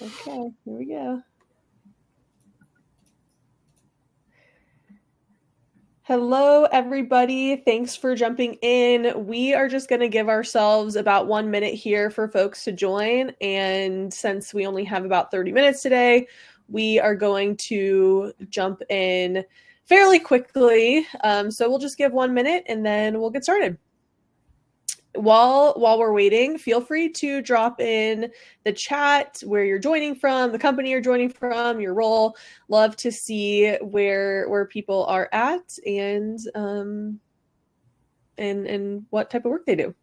Okay, here we go. Hello, everybody. Thanks for jumping in. We are just going to give ourselves about 1 minute here for folks to join. And since we only have about 30 minutes today, we are going to jump in fairly quickly. So we'll just give 1 minute and then we'll get started. While we're waiting, feel free to drop in the chat where you're joining from, the company you're joining from, your role. Love to see where people are at and what type of work they do.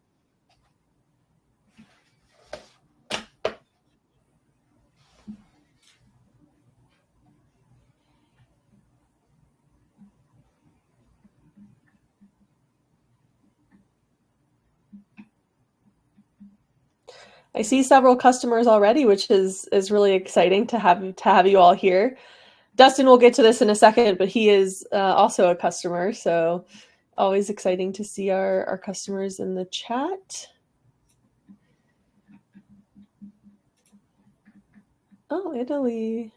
I see several customers already, which is really exciting to have you all here. Dustin will get to this in a second, but he is also a customer, so always exciting to see our customers in the chat. Oh, Italy.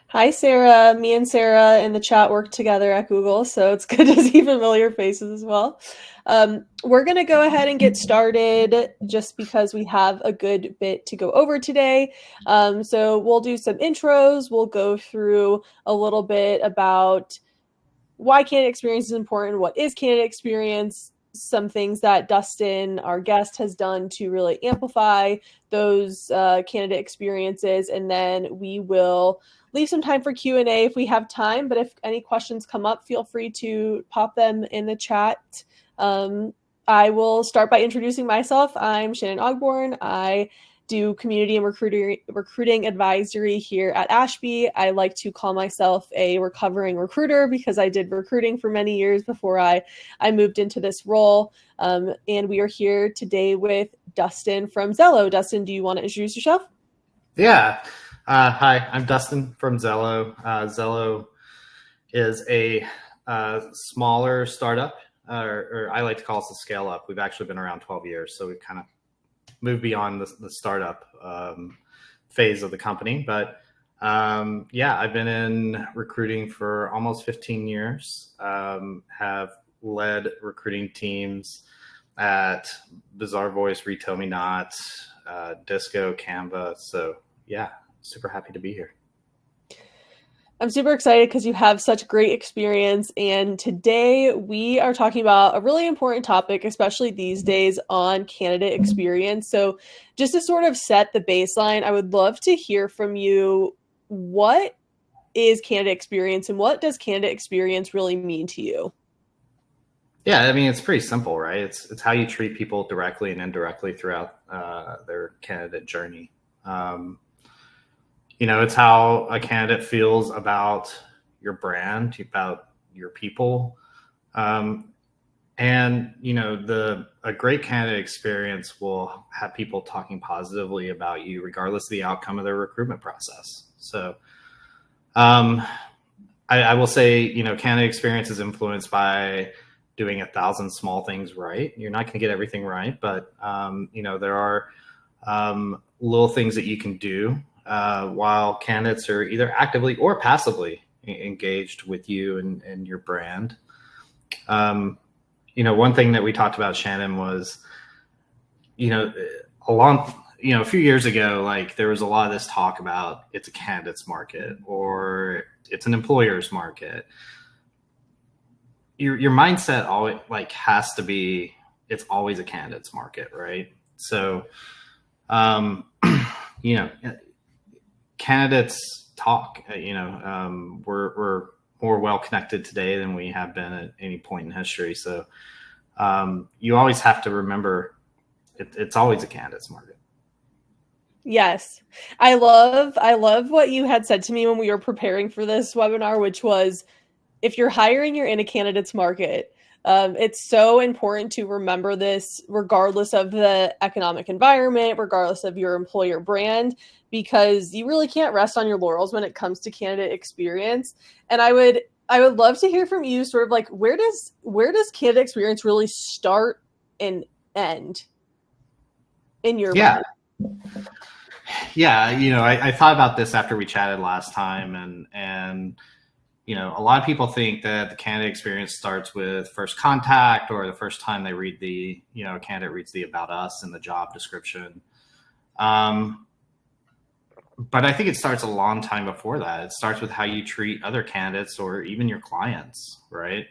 Hi, Sarah. Me and Sarah in the chat work together at Google, so it's good to see familiar faces as well. We're going to go ahead and get started just because we have a good bit to go over today. So we'll do some intros. We'll go through a little bit about why candidate experience is important, what is candidate experience, some things that Dustin, our guest, has done to really amplify those candidate experiences, and then we will leave some time for Q&A if we have time, but if any questions come up, feel free to pop them in the chat. I will start by introducing myself. I'm Shannon Ogborn. I do community and recruiting advisory here at Ashby. I like to call myself a recovering recruiter because I did recruiting for many years before I moved into this role. And we are here today with Dustin from Zello. Dustin, do you want to introduce yourself? Yeah. Hi, I'm Dustin from Zello. Zello is a smaller startup, or I like to call us a scale up. We've actually been around 12 years, so we've kind of moved beyond the startup phase of the company. But yeah, I've been in recruiting for almost 15 years, have led recruiting teams at Bizarre Voice, Retail Me Not, Disco, Canva. So yeah, super happy to be here. I'm super excited because you have such great experience, and today we are talking about a really important topic, especially these days, on candidate experience. So just to sort of set the baseline, I would love to hear from you, what is candidate experience and what does candidate experience really mean to you? Yeah, I mean, it's pretty simple, right? It's how you treat people directly and indirectly throughout their candidate journey. It's how a candidate feels about your brand, about your people. And, a great candidate experience will have people talking positively about you, regardless of the outcome of their recruitment process. So I will say, candidate experience is influenced by doing 1,000 small things right. You're not going to get everything right, but, there are little things that you can do while candidates are either actively or passively engaged with you and your brand. One thing that we talked about, Shannon, was, a few years ago, like there was a lot of this talk about it's a candidate's market or it's an employer's market. Your mindset always has to be, it's always a candidate's market, right? So, candidates talk. We're more well connected today than we have been at any point in history. So you always have to remember it's always a candidate's market. Yes. I love what you had said to me when we were preparing for this webinar, which was, if you're hiring, you're in a candidate's market. It's so important to remember this regardless of the economic environment, regardless of your employer brand, because you really can't rest on your laurels when it comes to candidate experience. And I would love to hear from you, sort of like, where does candidate experience really start and end in your mind? Yeah, I thought about this after we chatted last time, and a lot of people think that the candidate experience starts with first contact or the first time they read a candidate reads the about us in the job description. But I think it starts a long time before that. It starts with how you treat other candidates or even your clients, right?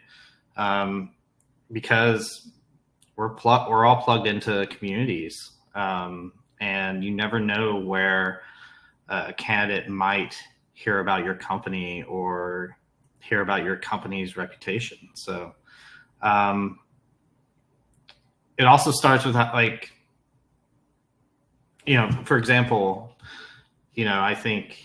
Because we're all plugged into communities, and you never know where a candidate might hear about your company or hear about your company's reputation. So it also starts with like, for example, I think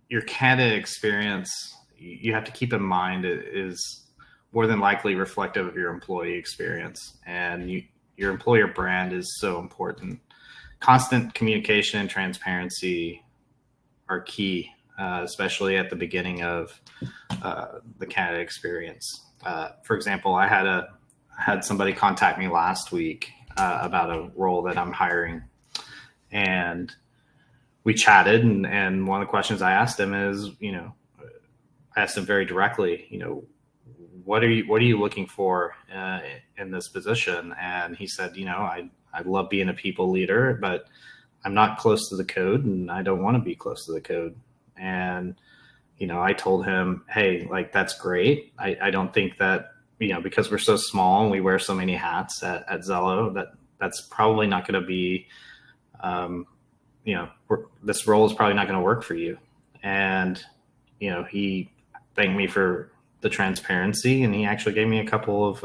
your candidate experience, you have to keep in mind, it is more than likely reflective of your employee experience, and your employer brand is so important. Constant communication and transparency are key, especially at the beginning of the candidate experience. For example, I had somebody contact me last week about a role that I'm hiring, and we chatted, and one of the questions I asked him is, I asked him very directly, what are you looking for in this position? And he said, I love being a people leader, but I'm not close to the code, and I don't want to be close to the code. And I told him, hey, like, that's great. I don't think that, because we're so small and we wear so many hats at Zello, that's probably not going to be, this role is probably not going to work for you. And, he thanked me for the transparency, and he actually gave me a couple of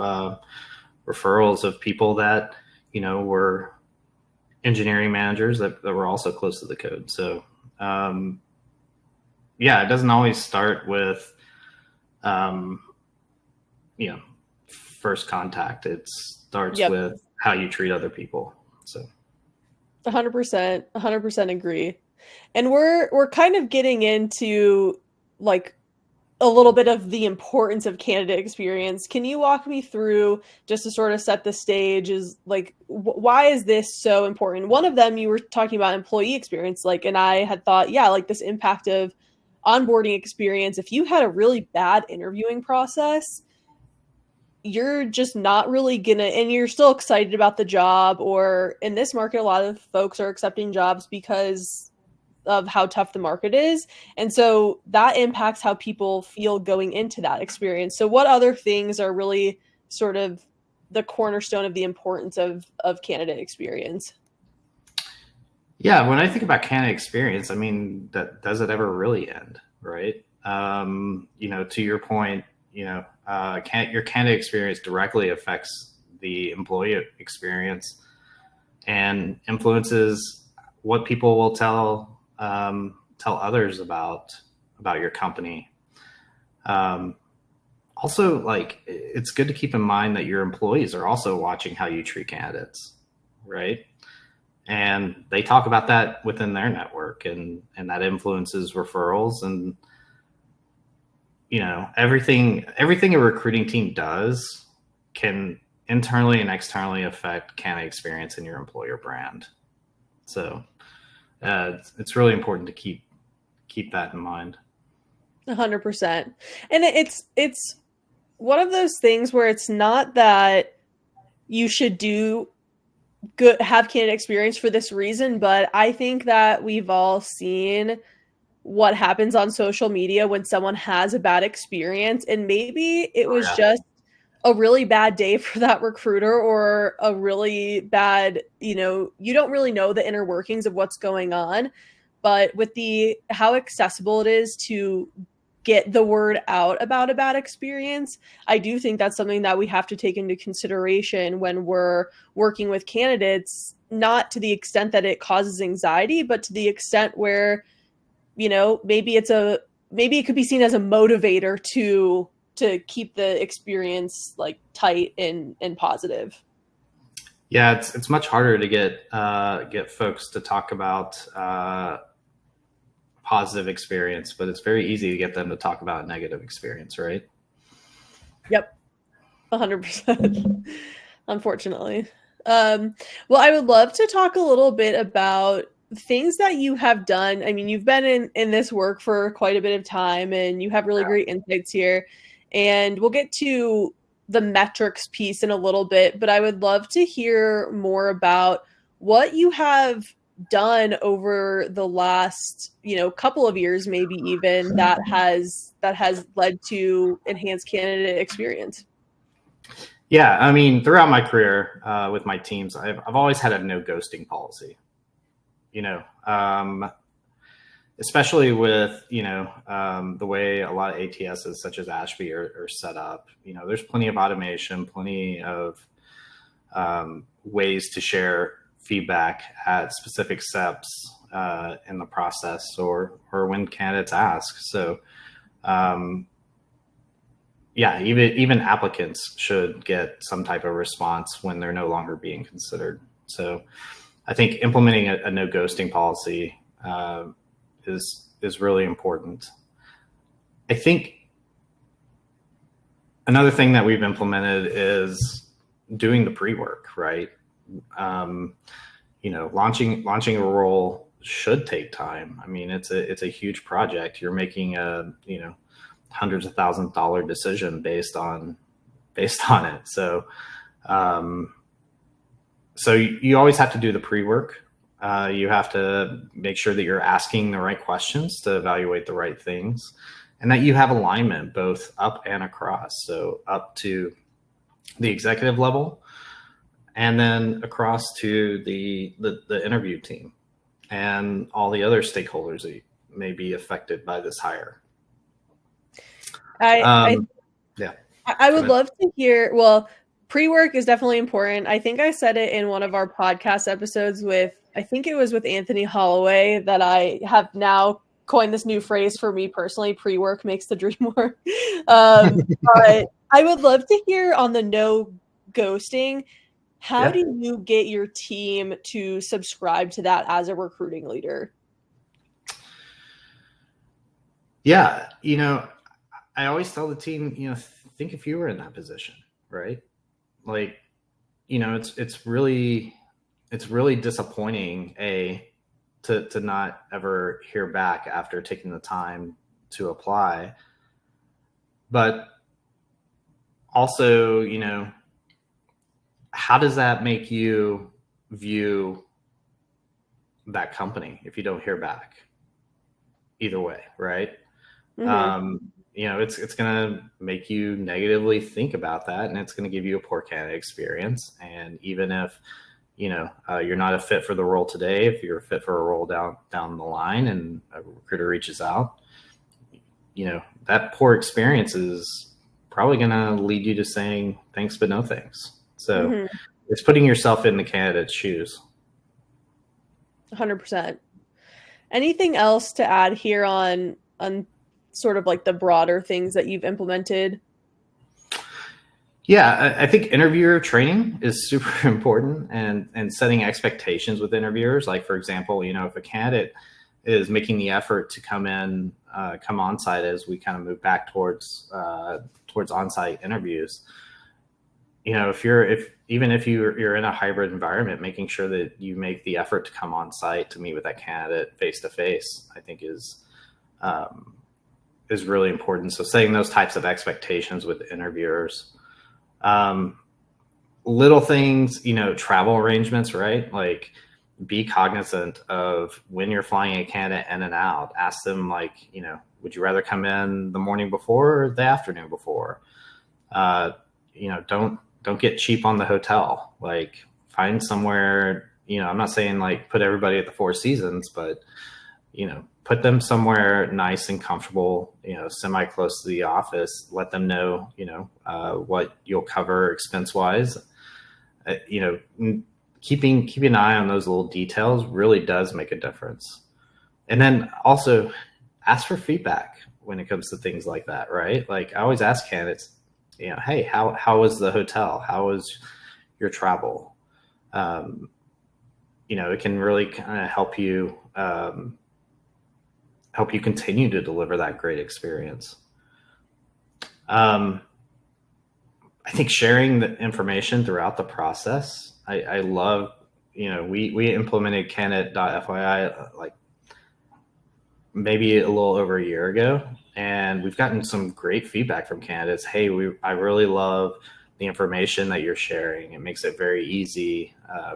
referrals of people that, were engineering managers that were also close to the code. So, it doesn't always start with, first contact. It starts with how you treat other people. So 100% agree. And we're kind of getting into like a little bit of the importance of candidate experience. Can you walk me through, just to sort of set the stage, is like why is this so important? One of them, you were talking about employee experience, like, and I had thought, yeah, like this impact of onboarding experience. If you had a really bad interviewing process, you're just not really gonna, and you're still excited about the job, or in this market, a lot of folks are accepting jobs because of how tough the market is. And so that impacts how people feel going into that experience. So what other things are really sort of the cornerstone of the importance of candidate experience? yeah, when I think about candidate experience, I mean, does it ever really end, right? To your point, your candidate experience directly affects the employee experience and influences what people will tell others about your company. Also, like, it's good to keep in mind that your employees are also watching how you treat candidates, right? And they talk about that within their network, and that influences referrals, and everything a recruiting team does can internally and externally affect candidate experience in your employer brand. So it's really important to keep that in mind. 100%. And it's one of those things where it's not that you should do good, have candidate experience for this reason, but I think that we've all seen what happens on social media when someone has a bad experience, and maybe it Oh, was yeah. just a really bad day for that recruiter, or a really bad, you don't really know the inner workings of what's going on. But with the how accessible it is to get the word out about a bad experience, I do think that's something that we have to take into consideration when we're working with candidates, not to the extent that it causes anxiety, but to the extent where, maybe maybe it could be seen as a motivator to keep the experience like tight and positive. Yeah, it's much harder to get folks to talk about positive experience, but it's very easy to get them to talk about a negative experience, right? Yep, 100%. Unfortunately. Well, I would love to talk a little bit about things that you have done. I mean, you've been in this work for quite a bit of time, and you have really great insights here. And we'll get to the metrics piece in a little bit, but I would love to hear more about what you have done over the last, couple of years, maybe even that has led to enhanced candidate experience. Yeah, I mean, throughout my career with my teams, I've always had a no ghosting policy. You know, especially with the way a lot of ATSs such as Ashby are set up. There's plenty of automation, plenty of ways to share feedback at specific steps in the process, or when candidates ask. So yeah, even applicants should get some type of response when they're no longer being considered. So I think implementing a no ghosting policy is really important. I think another thing that we've implemented is doing the pre-work, right? Launching a role should take time. I mean, it's a huge project. You're making a hundreds of $1,000s decision based on it. So you always have to do the pre-work. You have to make sure that you're asking the right questions to evaluate the right things, and that you have alignment both up and across. So up to the executive level, and then across to the interview team and all the other stakeholders that may be affected by this hire. I Yeah. I would love to hear. Well, pre-work is definitely important. I think I said it in one of our podcast episodes I think it was with Anthony Holloway, that I have now coined this new phrase for me personally: pre-work makes the dream work. But I would love to hear on the no ghosting. How do you get your team to subscribe to that as a recruiting leader? Yeah, I always tell the team, think if you were in that position, right? Like, it's really disappointing to not ever hear back after taking the time to apply. But also, how does that make you view that company if you don't hear back? Either way, right? Mm-hmm. It's going to make you negatively think about that, and it's going to give you a poor candidate experience. And even if you're not a fit for the role today, if you're a fit for a role down the line, and a recruiter reaches out, that poor experience is probably going to lead you to saying thanks but no thanks. So it's putting yourself in the candidate's shoes. 100%. Anything else to add here on sort of like the broader things that you've implemented? Yeah, I think interviewer training is super important, and setting expectations with interviewers. Like, for example, if a candidate is making the effort to come on site as we kind of move back towards on-site interviews, even if you're in a hybrid environment, making sure that you make the effort to come on site to meet with that candidate face to face, I think is really important. So setting those types of expectations with interviewers. Little things, travel arrangements, right? Like, be cognizant of when you're flying a candidate in and out. Ask them, like, would you rather come in the morning before or the afternoon before? Don't get cheap on the hotel. Like, find somewhere, I'm not saying like put everybody at the Four Seasons, but, put them somewhere nice and comfortable, semi close to the office. Let them know, what you'll cover expense wise. Keeping an eye on those little details really does make a difference. And then also ask for feedback when it comes to things like that, right? Like, I always ask candidates, hey, how was the hotel? How was your travel? It can really kind of help you continue to deliver that great experience. I think sharing the information throughout the process. I love we implemented candidate.fyi like maybe a little over a year ago, and we've gotten some great feedback from candidates. Hey, I really love the information that you're sharing. It makes it very easy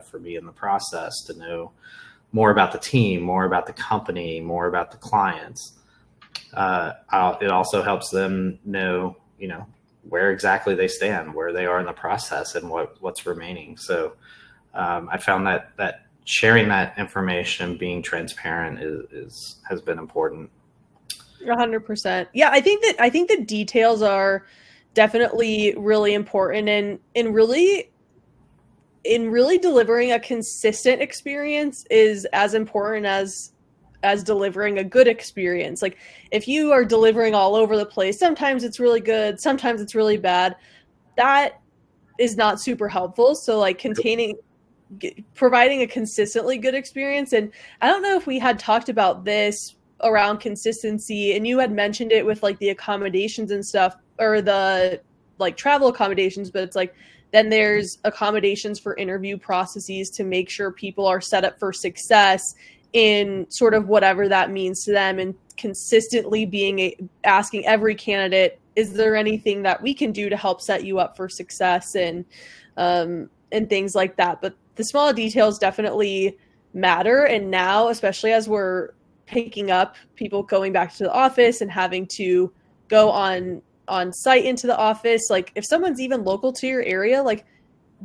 for me in the process to know more about the team, more about the company, more about the clients. It also helps them know, where exactly they stand, where they are in the process, and what's remaining. So I found that sharing that information, being transparent, has been important. 100%. Yeah, I think the details are definitely really important, and in really delivering a consistent experience is as important as delivering a good experience. Like, if you are delivering all over the place, sometimes it's really good, sometimes it's really bad. That is not super helpful. So like providing a consistently good experience. And I don't know if we had talked about this around consistency, and you had mentioned it with like the accommodations and stuff, or the like travel accommodations, but it's like then there's accommodations for interview processes to make sure people are set up for success in sort of whatever that means to them, and consistently asking every candidate, is there anything that we can do to help set you up for success, and things like that. But the small details definitely matter. And now, especially as we're picking up people going back to the office and having to go on site into the office, like if someone's even local to your area, like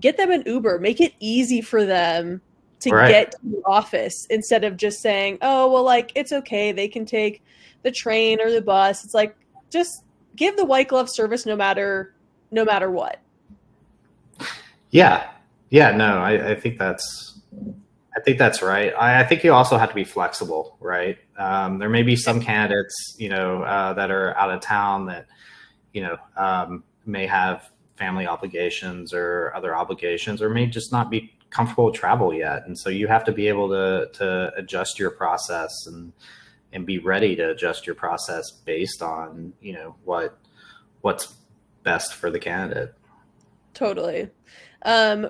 get them an Uber, make it easy for them to Right. get to the office, instead of just saying, oh, well, like it's okay, they can take the train or the bus. It's like, just give the white glove service no matter what. Yeah. Yeah. No, I think that's right. I think you also have to be flexible, right? There may be some candidates, that are out of town that, may have family obligations or other obligations, or may just not be comfortable with travel yet. And so you have to be able to adjust your process and be ready to adjust your process based on, what's best for the candidate. Totally.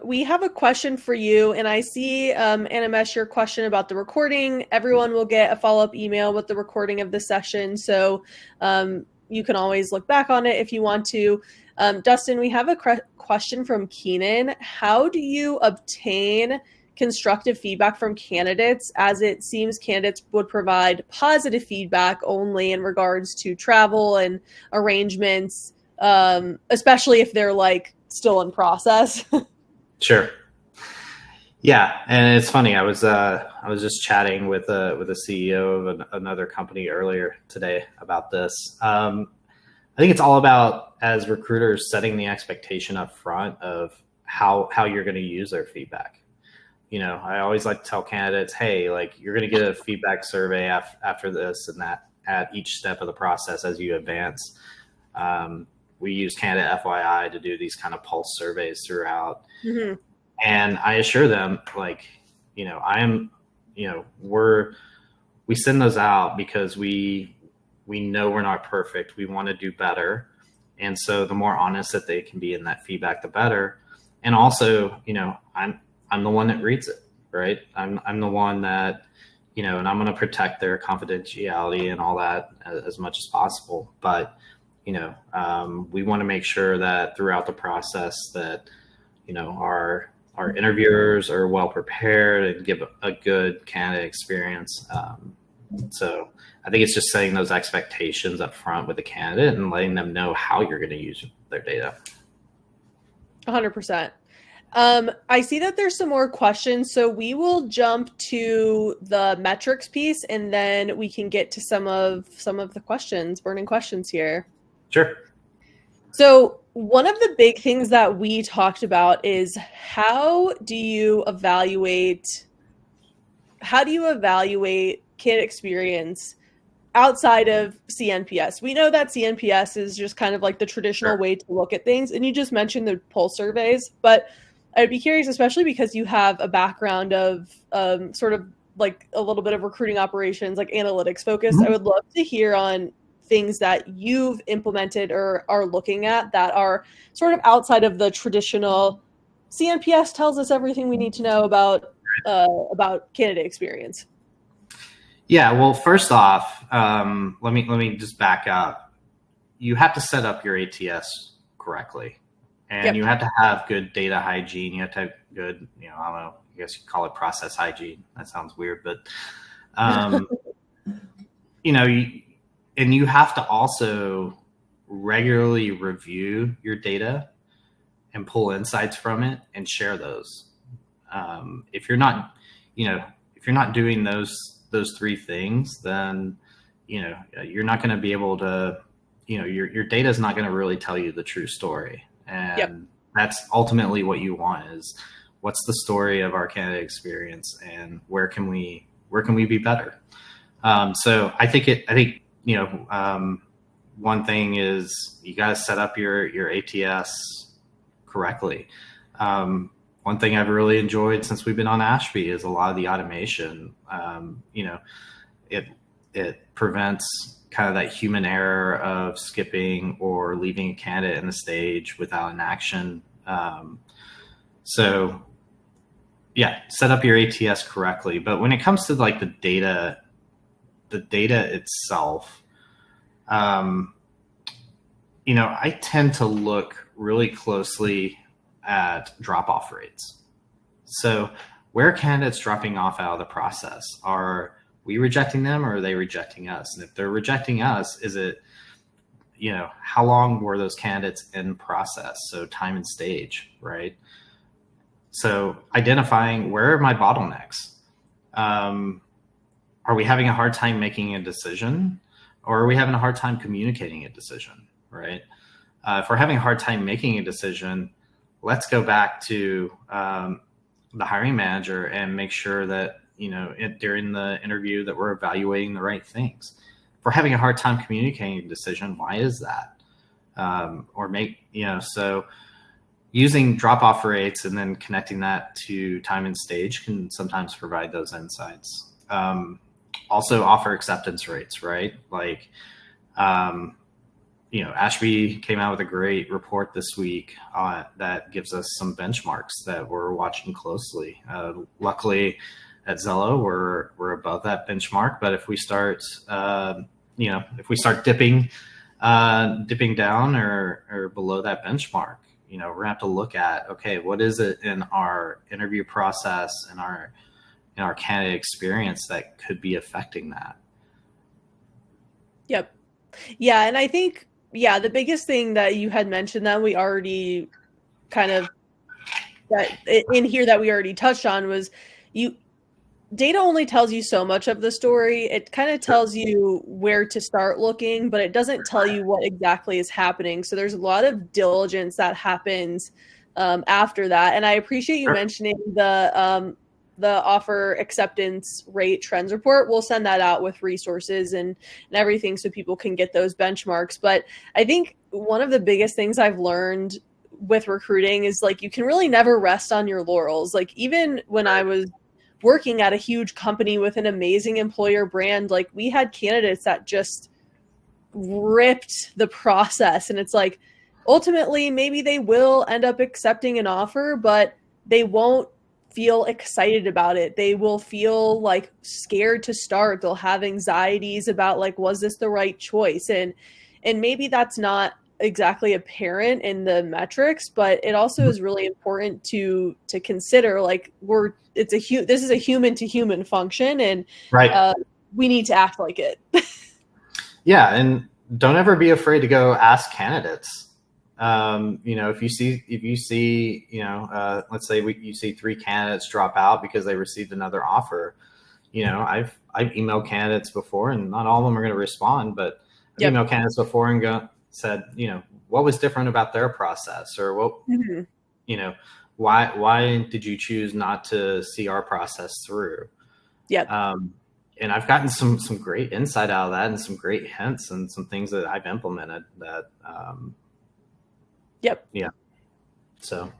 We have a question for you, and I see, Animesh, your question about the recording. Everyone will get a follow-up email with the recording of the session, so you can always look back on it if you want to. Dustin, we have a question from Keenan. How do you obtain constructive feedback from candidates, as it seems candidates would provide positive feedback only in regards to travel and arrangements, especially if they're like still in process? Sure. Yeah, and it's funny. I was just chatting with a CEO of another company earlier today about this. I think it's all about, as recruiters, setting the expectation up front of how you're going to use their feedback. I always like to tell candidates, hey, like you're going to get a feedback survey after this and that at each step of the process as you advance. We use Candidate FYI to do these kind of pulse surveys throughout. Mm-hmm. And I assure them, like, we send those out because we know we're not perfect. We want to do better. And so the more honest that they can be in that feedback, the better. And also, I'm the one that reads it, right? I'm the one that, and I'm going to protect their confidentiality and all that as much as possible. But, we want to make sure that throughout the process that, our interviewers are well prepared and give a good candidate experience. So I think it's just setting those expectations up front with the candidate and letting them know how you're going to use their data. 100%. I see that there's some more questions, so we will jump to the metrics piece, and then we can get to some of the questions, burning questions here. Sure. So one of the big things that we talked about is how do you evaluate candidate experience outside of CNPS? We know that CNPS is just kind of like the traditional way to look at things, and you just mentioned the pulse surveys, but I'd be curious, especially because you have a background of sort of like a little bit of recruiting operations, like analytics focused. Mm-hmm. I would love to hear on things that you've implemented or are looking at that are sort of outside of the traditional CNPS tells us everything we need to know about about candidate experience? Yeah, well, first off, let me just back up. You have to set up your ATS correctly, and Yep. you have to have good data hygiene. You have to have good, I don't know, I guess you call it process hygiene. That sounds weird, but um, you know, and you have to also regularly review your data and pull insights from it and share those. If you're not, if you're not doing those three things, then you're not going to be able to, your data is not going to really tell you the true story, Yep. and that's ultimately what you want is what's the story of our candidate experience and where can we be better. So I think one thing is you got to set up your ATS correctly. One thing I've really enjoyed since we've been on Ashby is a lot of the automation. It prevents kind of that human error of skipping or leaving a candidate in the stage without an action. So yeah, set up your ATS correctly. But when it comes to like the data itself, I tend to look really closely at drop-off rates. So where are candidates dropping off out of the process? Are we rejecting them or are they rejecting us? And if they're rejecting us, is it, how long were those candidates in process? So time and stage, right? So identifying where are my bottlenecks? Are we having a hard time making a decision or are we having a hard time communicating a decision, right? If we're having a hard time making a decision, let's go back to the hiring manager and make sure that, during the interview that we're evaluating the right things. If we're having a hard time communicating a decision, why is that? So using drop-off rates and then connecting that to time and stage can sometimes provide those insights. Also offer acceptance rates, right? Like, Ashby came out with a great report this week that gives us some benchmarks that we're watching closely. Luckily, at Zello, we're above that benchmark. But if we start, dipping down or below that benchmark, we're gonna have to look at, okay, what is it in our interview process and in our candidate experience that could be affecting that. Yep. Yeah, and I think the biggest thing that you had mentioned that we already kind of that in here that we already touched on was data only tells you so much of the story. It kind of tells you where to start looking, but it doesn't tell you what exactly is happening. So there's a lot of diligence that happens after that. And I appreciate you mentioning the offer acceptance rate trends report. We'll send that out with resources and everything so people can get those benchmarks. But I think one of the biggest things I've learned with recruiting is like you can really never rest on your laurels. Like even when I was working at a huge company with an amazing employer brand, like we had candidates that just ripped the process. And it's like, ultimately, maybe they will end up accepting an offer, but they won't feel excited about it. They will feel like scared to start. They'll have anxieties about like, was this the right choice? And maybe that's not exactly apparent in the metrics, but it also is really important to consider like this is a human to human function, and Right. we need to act like it. Yeah, and don't ever be afraid to go ask candidates. If you see, let's say you see 3 candidates drop out because they received another offer. I've emailed candidates before, and not all of them are going to respond, but I've emailed candidates before and said, what was different about their process, or what, why did you choose not to see our process through? Yep. And I've gotten some great insight out of that and some great hints and some things that I've implemented that, Yep. Yeah. So.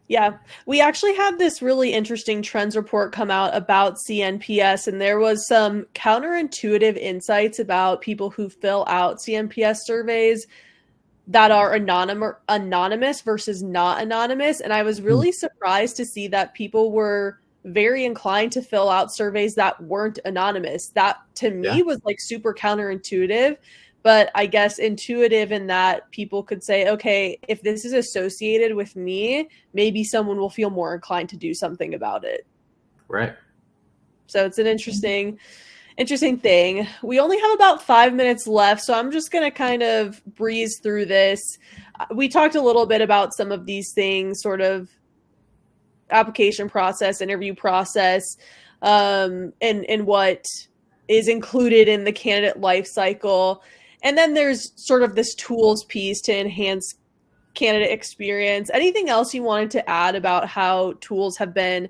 Yeah, we actually had this really interesting trends report come out about CNPS, and there was some counterintuitive insights about people who fill out CNPS surveys that are anonymous versus not anonymous. And I was really surprised to see that people were very inclined to fill out surveys that weren't anonymous. That to Yeah. me was like super counterintuitive, but I guess intuitive in that people could say, okay, if this is associated with me, maybe someone will feel more inclined to do something about it. Right. So it's an interesting thing. We only have about 5 minutes left, so I'm just going to kind of breeze through this. We talked a little bit about some of these things, sort of application process, interview process, and what is included in the candidate life cycle. And then there's sort of this tools piece to enhance candidate experience. Anything else you wanted to add about how tools have been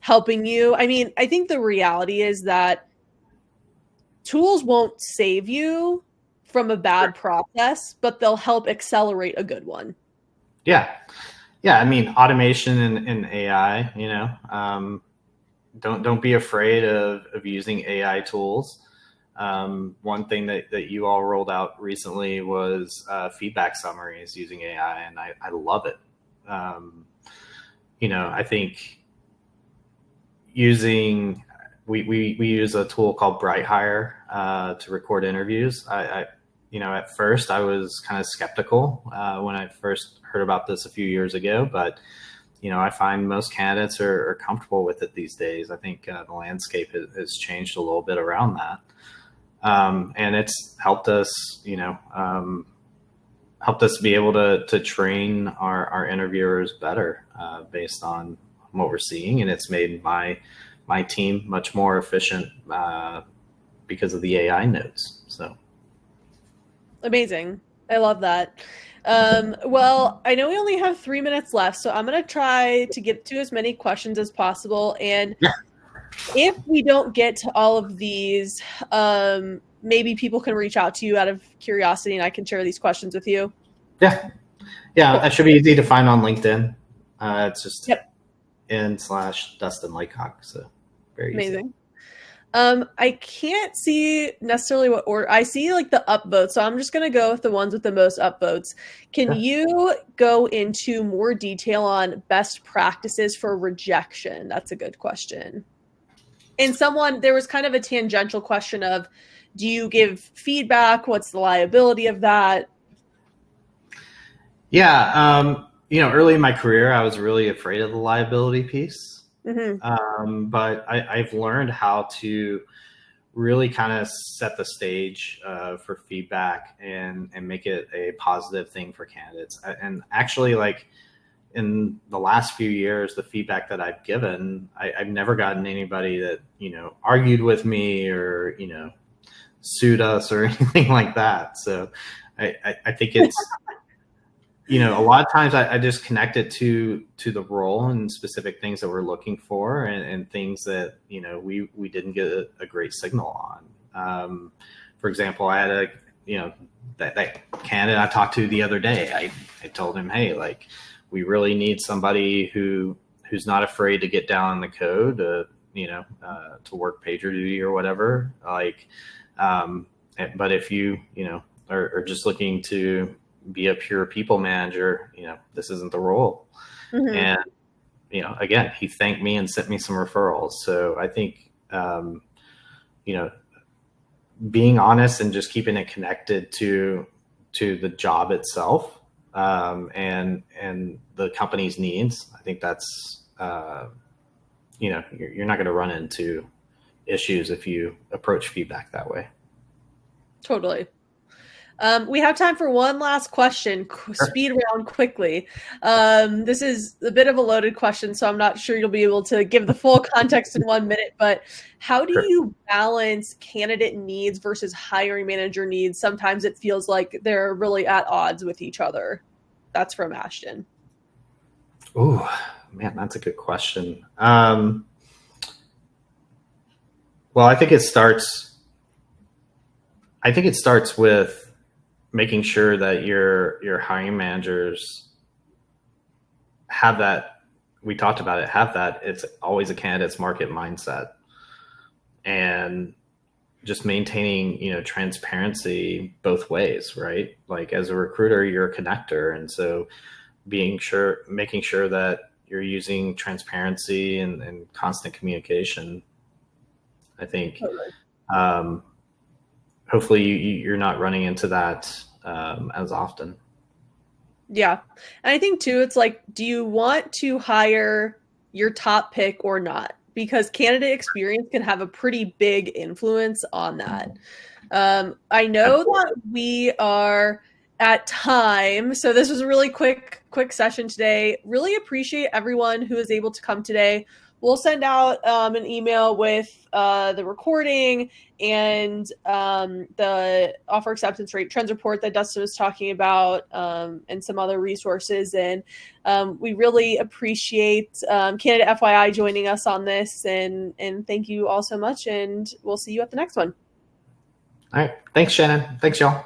helping you? I mean, I think the reality is that tools won't save you from a bad process, but they'll help accelerate a good one. Yeah. Yeah. I mean, automation and AI, don't be afraid of using AI tools. One thing that you all rolled out recently was feedback summaries using AI, and I love it. I think using we use a tool called BrightHire to record interviews. At first I was kind of skeptical when I first heard about this a few years ago, but I find most candidates are comfortable with it these days. I think the landscape has changed a little bit around that. And it's helped us, helped us be able to train our interviewers better based on what we're seeing. And it's made my team much more efficient because of the AI notes. So Amazing. I love that. Well, I know we only have 3 minutes left, so I'm going to try to get to as many questions as possible. And yeah, if we don't get to all of these, maybe people can reach out to you out of curiosity and I can share these questions with you. yeah, Cool. that should be easy to find on LinkedIn. It's just Yep. n/Dustin Laycock. So very easy. Amazing. I can't see necessarily what order. I see like the upvotes, so I'm just gonna go with the ones with the most upvotes. Can Sure. you go into more detail on best practices for rejection? That's a good question. And there was kind of a tangential question of, do you give feedback? What's the liability of that? Yeah. Early in my career, I was really afraid of the liability piece. Mm-hmm. But I've learned how to really kind of set the stage for feedback and make it a positive thing for candidates. And actually, like in the last few years, the feedback that I've given, I've never gotten anybody that, argued with me or, sued us or anything like that. So I think it's, a lot of times I just connect it to the role and specific things that we're looking for and things that, we didn't get a great signal on. For example, I had that candidate I talked to the other day. I told him, hey, like, we really need somebody who's not afraid to get down in the code, to work pager duty or whatever. But if you, are just looking to be a pure people manager, this isn't the role. Mm-hmm. And, again, he thanked me and sent me some referrals. So I think, being honest and just keeping it connected to the job itself, and the company's needs, I think that's, you're not going to run into issues if you approach feedback that way. Totally. We have time for one last question. Speed round quickly. This is a bit of a loaded question, so I'm not sure you'll be able to give the full context in 1 minute, but how do you balance candidate needs versus hiring manager needs? Sometimes it feels like they're really at odds with each other. That's from Ashton. Oh, man, that's a good question. Well, I think it starts with making sure that your hiring managers have that. We talked about it. Have that. It's always a candidate's market mindset, and just maintaining, transparency both ways, right? Like, as a recruiter, you're a connector, and so making sure that you're using transparency and constant communication, I think hopefully you're not running into that as often. Yeah. And I think too, it's like, do you want to hire your top pick or not? Because candidate experience can have a pretty big influence on that. I know that we are at time, so this was a really quick session today. Really appreciate everyone who is able to come today. We'll send out an email with the recording and the offer acceptance rate trends report that Dustin was talking about, and some other resources. And we really appreciate Candidate FYI joining us on this, and thank you all so much. And we'll see you at the next one. All right. Thanks, Shannon. Thanks, y'all.